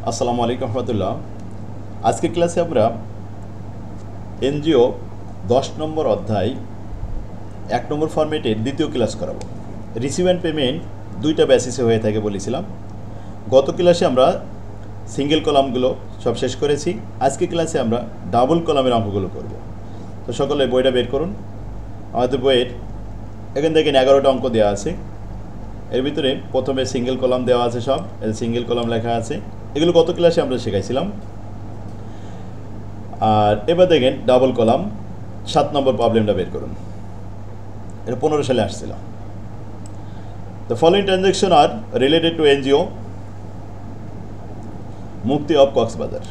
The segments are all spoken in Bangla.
আসসালামু আলাইকুম রহমতুল্লাহ। আজকের ক্লাসে আমরা এনজিও 10 নম্বর অধ্যায় 1 নম্বর ফরম্যাটের দ্বিতীয় ক্লাস করাবো। রিসিভ অ্যান্ড পেমেন্ট দুইটা বেসিসে হয়ে থাকে বলেছিলাম। গত ক্লাসে আমরা সিঙ্গেল কলামগুলো সব শেষ করেছি। আজকের ক্লাসে আমরা ডাবল কলামের অঙ্কগুলো করব। তো সকলে বইটা বের করুন। আমাদের বইয়ের এখান থেকে 11টা অঙ্ক দেওয়া আছে। এর ভিতরে প্রথমে সিঙ্গেল কলাম দেওয়া আছে, সব সিঙ্গেল কলাম লেখা আছে। এগুলো গত ক্লাসে আমরা শেখাইছিলাম। আর এবার দেখেন ডাবল কলাম 7 নম্বর প্রবলেমটা বের করুন। এটা 15 সালে আসছিল। The following transaction are related to NGO Mukti of Cox's Bazar.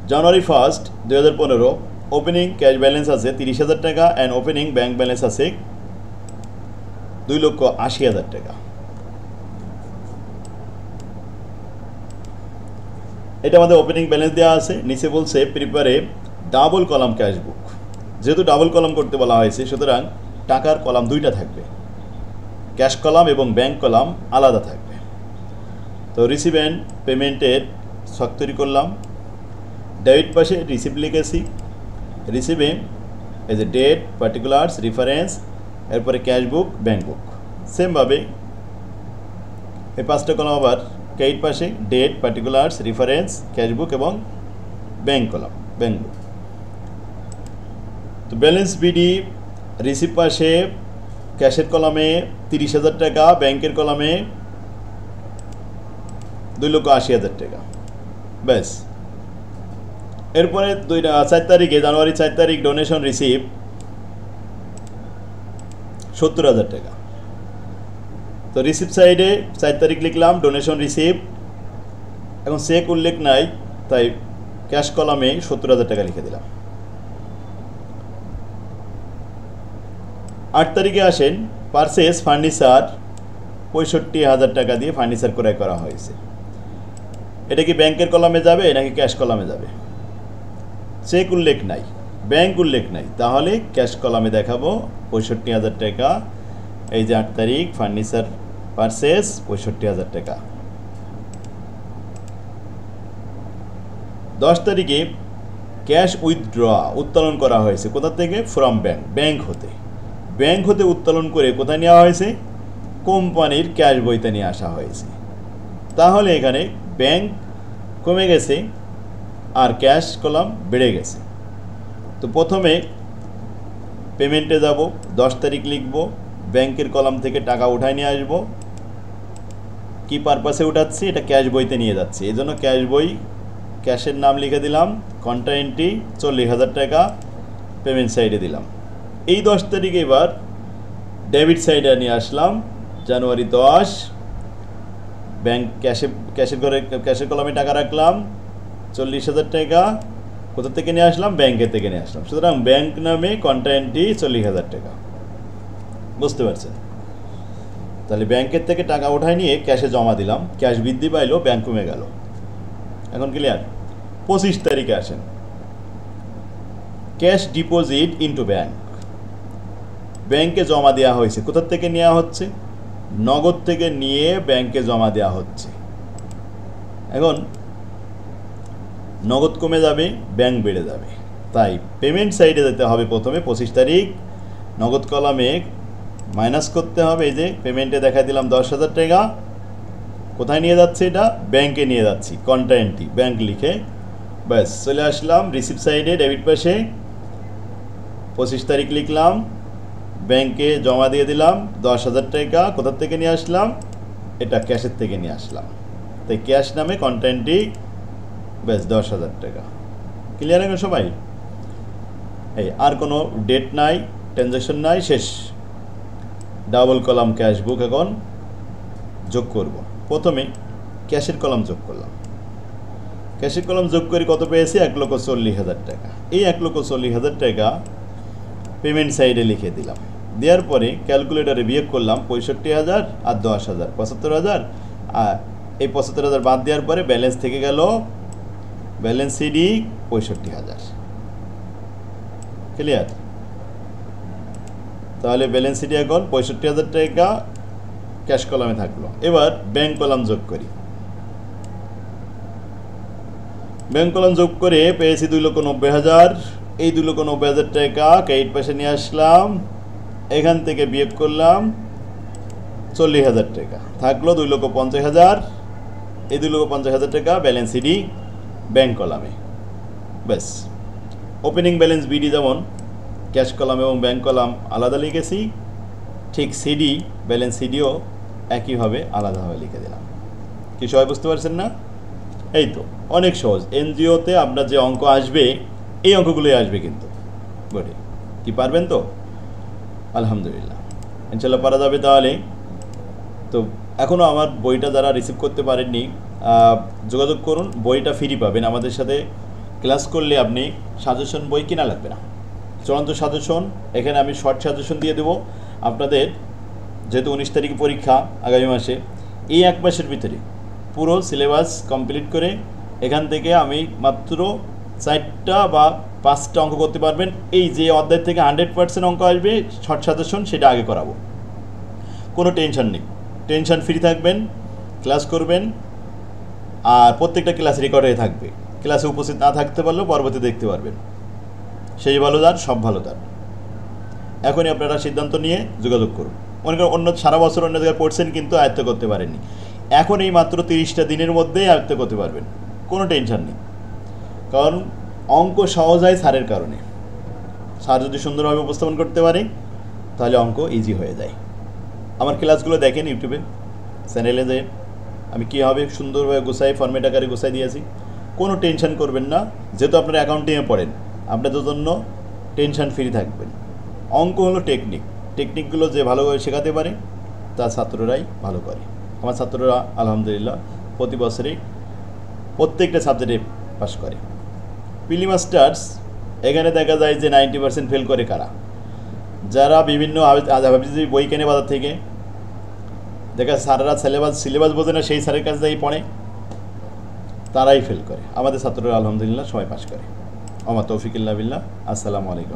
January 1, 2015 opening cash balance আছে 30,000 টাকা অ্যান্ড ওপেনিং ব্যাংক ব্যালেন্স আছে 2,80,000 টাকা। এটা আমাদের ওপেনিং ব্যালেন্স দেওয়া আছে। নিচে বলছে prepare a double column cash বুক। যেহেতু ডাবল কলাম করতে বলা হয়েছে, সুতরাং টাকার কলাম দুইটা থাকবে, ক্যাশ কলাম এবং ব্যাংক কলাম আলাদা থাকবে। তো রিসিভ অ্যান্ড পেমেন্টের ছক তৈরি করলাম। ডেবিট পাশে রিসিভ লিখেছি, রিসিভে এই যে ডেট, পার্টিকুলার্স, রেফারেন্স, এরপরে ক্যাশ বুক, ব্যাংক বুক। সেমভাবে এই 5টা কলাম আবার ক্রেডিট পাশে date, particulars, reference, cash book এবং ব্যাংক কলাম, ব্যাংক বুক। তো ব্যালেন্স বিডি রিসিভ পাশে ক্যাশের কলামে 30,000 টাকা, ব্যাংকের কলামে 2,80,000 টাকা। ব্যাস। এরপরে 4 তারিখে, জানুয়ারি 4 তারিখ ডোনেশন রিসিভ 70,000 টাকা। তো রিসিভ সাইডে 4 তারিখ লিখলাম, ডোনেশন রিসিভ। এখন চেক উল্লেখ নাই, তাই ক্যাশ কলামে 70,000 টাকা লিখে দিলাম। 8 তারিখে আসেন, পারচেস ফার্নিচার 65,000 টাকা দিয়ে ফার্নিচার ক্রয় করা হয়েছে। এটা কি ব্যাংকের কলামে যাবে নাকি ক্যাশ কলামে যাবে? চেক উল্লেখ নাই, ব্যাংক উল্লেখ নাই, তাহলে ক্যাশ কলামে দেখাবো 65,000 টাকা। এই যে 8 তারিখ ফার্নিচার পারচেস 65,000 টাকা। 10 তারিখে ক্যাশ উইথড্র উত্তোলন করা হয়েছে। কোথা থেকে? ফ্রম ব্যাংক, ব্যাংক হতে। ব্যাংক হতে উত্তোলন করে কোথায় নেওয়া হয়েছে? কোম্পানির ক্যাশ বইতে নিয়ে আসা হয়েছে। তাহলে এখানে ব্যাংক কমে গেছে আর ক্যাশ কলাম বেড়ে গেছে। তো প্রথমে পেমেন্টে যাব, 10 তারিখ লিখব, ব্যাংকের কলাম থেকে টাকা উঠায় নিয়ে আসব। কি পারপাসে উঠাচ্ছি? এটা ক্যাশ বইতে নিয়ে যাচ্ছি, এই জন্য ক্যাশ বই, ক্যাশের নাম লিখে দিলাম, কন্টা এন্ট্রি 40,000 টাকা, পেমেন্ট সাইডে দিলাম। এই 10 তারিখে এবার ডেবিট সাইডে নিয়ে আসলাম, জানুয়ারি 10 ব্যাংক ক্যাশের কলামে টাকা রাখলাম 40,000 টাকা। কোথা থেকে নিয়ে আসলাম? ব্যাংকের থেকে নিয়ে আসলাম। সুতরাং ব্যাংক নামে কন্টা এন্ট্রি 40,000 টাকা। বুঝতে পারছেন? তাহলে ব্যাংকের থেকে টাকা উঠায় নিয়ে ক্যাশে জমা দিলাম, ক্যাশ বৃদ্ধি পাইলো, ব্যাংক কমে গেল। এখন ক্লিয়ার? 25 তারিখে আসেন, ক্যাশ ডিপোজিট ইনটু ব্যাংক, ব্যাংকে জমা দেওয়া হয়েছে। কোথা থেকে নেওয়া হচ্ছে? নগদ থেকে নিয়ে ব্যাংকে জমা দেওয়া হচ্ছে। এখন নগদ কমে যাবে, ব্যাংক বেড়ে যাবে, তাই পেমেন্ট সাইডে যেতে হবে। প্রথমে 25 তারিখ নগদ কলামে মাইনাস করতে হবে। এই যে পেমেন্টে দেখা দিলাম 10,000 টাকা। কোথায় নিয়ে যাচ্ছে? এটা ব্যাংকে নিয়ে যাচ্ছি, কন্টা এন্ট্রি ব্যাংক লিখে ব্যাস চলে আসলাম। রিসিভ সাইডে ডেবিট পাশে 25 তারিখ লিখলাম, ব্যাংকে জমা দিয়ে দিলাম 10,000 টাকা। কোথা থেকে নিয়ে আসলাম? এটা ক্যাশের থেকে নিয়ে আসলাম, তাই ক্যাশ নামে কন্টা এন্ট্রি ব্যাস 10,000 টাকা। ক্লিয়ার এখন সবাই? এই আর কোনো ডেট নাই, ট্রানজ্যাকশন নাই, শেষ। ডাবল কলাম ক্যাশ বুক এখন যোগ করব। প্রথমে ক্যাশের কলাম যোগ করলাম, ক্যাশের কলাম যোগ করে কত পেয়েছি? 1,40,000 টাকা। এই 1,40,000 টাকা পেমেন্ট সাইডে লিখে দিলাম। দেওয়ার পরে ক্যালকুলেটারে বিয়োগ করলাম 65,000 আর 10,000, 75,000। আর এই 75,000 বাদ দেওয়ার পরে ব্যালেন্স থেকে গেল, ব্যালেন্স সিডি 65,000। ক্লিয়ার? তাহলে ব্যালেন্স সিডি এখন 65,000 টাকা ক্যাশ কলামে থাকলো। এবার ব্যাংক কলাম যোগ করি। ব্যাংক কলাম যোগ করে পেয়েছি 2,90,000। এই 2,90,000 টাকা ক্রেডিট পাশে নিয়ে আসলাম, এখান থেকে বিয়োগ করলাম 40,000 টাকা, থাকলো 2,50,000। এই 2,50,000 টাকা ব্যালেন্স সিডি ব্যাংক কলামে। ব্যাস, ওপেনিং ব্যালেন্স বিডি যেমন ক্যাশ কলাম এবং ব্যাংক কলাম আলাদা লিখেছি, ঠিক সিডি ব্যালেন্স সিডিও একইভাবে আলাদাভাবে লিখে দিলাম। কি সবাই বুঝতে পারছেন না? এই তো অনেক সহজ। এনজিওতে আপনার যে অঙ্ক আসবে এই অঙ্কগুলোই আসবে কিন্তু বটে। কি পারবেন তো? আলহামদুলিল্লাহ, ইনশাল্লাহ পারা যাবে। তাহলে তো এখনও আমার বইটা যারা রিসিভ করতে পারেননি যোগাযোগ করুন, বইটা ফ্রি পাবেন। আমাদের সাথে ক্লাস করলে আপনি সাজেশন বই কিনা লাগবে না, চূড়ান্ত সাজেশন এখানে আমি শর্ট সাজেশন দিয়ে দেবো আপনাদের। যেহেতু 19 তারিখ পরীক্ষা আগামী মাসে, এই এক মাসের ভিতরে পুরো সিলেবাস কমপ্লিট করে এখান থেকে আমি মাত্র 4টা বা 5টা অঙ্ক করতে পারবেন। এই যে অধ্যায় থেকে 100% অঙ্ক আসবে শর্ট সাজেশন, সেটা আগে করাবো। কোনো টেনশন নেই, টেনশন ফ্রি থাকবেন, ক্লাস করবেন। আর প্রত্যেকটা ক্লাস রেকর্ড হয়ে থাকবে, ক্লাসে উপস্থিত না থাকতে পারলেও পরবর্তী দেখতে পারবেন। সেই ভালো তার, সব ভালো তার। এখনই আপনারা সিদ্ধান্ত নিয়ে যোগাযোগ করুন। মনে করেন অন্য সারা বছর অন্য জায়গায় পড়ছেন কিন্তু আয়ত্ত করতে পারেননি, এখন এই মাত্র 30টা দিনের মধ্যেই আয়ত্ত করতে পারবেন, কোনো টেনশন নেই। কারণ অঙ্ক সহজ হয় স্যারের কারণে। স্যার যদি সুন্দরভাবে উপস্থাপন করতে পারে তাহলে অঙ্ক ইজি হয়ে যায়। আমার ক্লাসগুলো দেখেন ইউটিউবে, চ্যানেলে যেয়ে আমি কীভাবে সুন্দরভাবে গুছাই ফর্মেট আকারে গুছাই দিয়েছি। কোনো টেনশন করবেন না, যেহেতু আপনারা অ্যাকাউন্টিংয়ে পড়েন, আপনাদের জন্য টেনশন ফ্রি থাকবেন। অঙ্ক হলো টেকনিক, টেকনিকগুলো যে ভালোভাবে শেখাতে পারে তার ছাত্ররাই ভালো করে। আমার ছাত্ররা আলহামদুলিল্লাহ প্রতি বছরই প্রত্যেকটা সাবজেক্টে পাস করে। পিলি মাস্টার্স এখানে দেখা যায় যে 90% ফেল করে কারা? যারা বিভিন্ন বই কেনে বাজার থেকে, দেখা স্যাররা সিলেবাস বোঝে না, সেই স্যারের কাছে যাই পড়ে, তারাই ফেল করে। আমাদের ছাত্ররা আলহামদুলিল্লাহ সবাই পাস করে। আমার তৌফিকুল্লাহ বিল্লাহ। আসসালামু আলাইকুম।